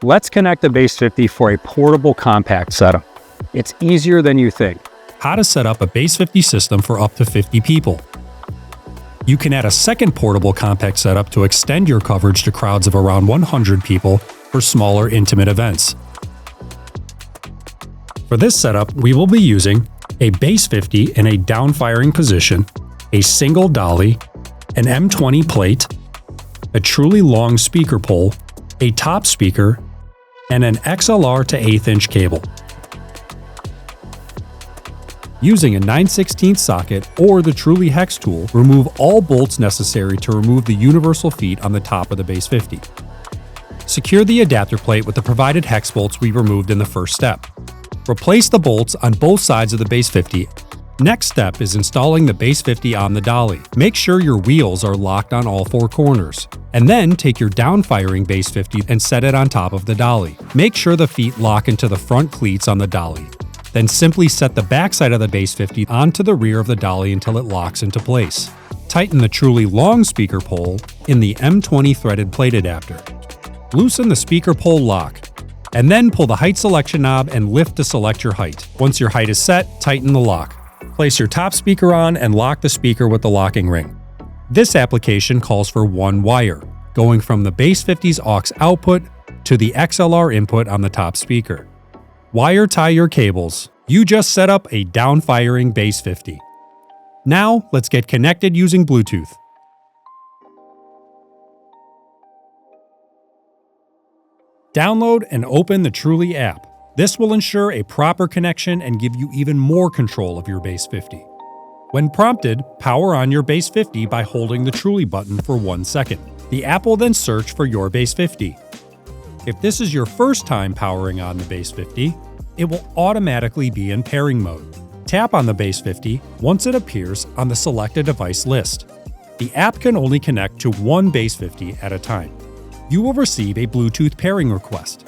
Let's connect the Bass50 for a portable compact setup. It's easier than you think. How to set up a Bass50 system for up to 50 people. You can add a second portable compact setup to extend your coverage to crowds of around 100 people for smaller, intimate events. For this setup, we will be using a Bass50 in a down-firing position, a single dolly, an M20 plate, a Trulli long speaker pole, a top speaker, and an XLR to 1/8 inch cable. Using a 9/16 socket or the Trulli hex tool, remove all bolts necessary to remove the universal feet on the top of the Bass50. Secure the adapter plate with the provided hex bolts we removed in the first step. Replace the bolts on both sides of the Bass50. Next step is installing the Bass50 on the dolly. Make sure your wheels are locked on all 4 corners. And then take your down-firing Bass50 and set it on top of the dolly. Make sure the feet lock into the front cleats on the dolly. Then simply set the backside of the Bass50 onto the rear of the dolly until it locks into place. Tighten the Trulli long speaker pole in the M20 threaded plate adapter. Loosen the speaker pole lock, and then pull the height selection knob and lift to select your height. Once your height is set, tighten the lock. Place your top speaker on and lock the speaker with the locking ring. This application calls for one wire, going from the Bass50's aux output to the XLR input on the top speaker. Wire tie your cables. You just set up a down-firing Bass50. Now, let's get connected using Bluetooth. Download and open the Trulli app. This will ensure a proper connection and give you even more control of your Bass50. When prompted, power on your Bass50 by holding the Trulli button for 1 second. The app will then search for your Bass50. If this is your first time powering on the Bass50, it will automatically be in pairing mode. Tap on the Bass50 once it appears on the selected device list. The app can only connect to one Bass50 at a time. You will receive a Bluetooth pairing request.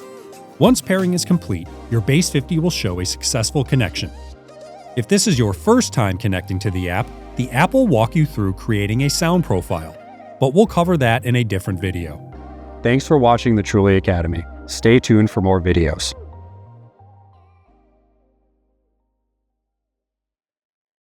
Once pairing is complete, your Bass50 will show a successful connection. If this is your first time connecting to the app will walk you through creating a sound profile, but we'll cover that in a different video. Thanks for watching the Trulli Academy. Stay tuned for more videos.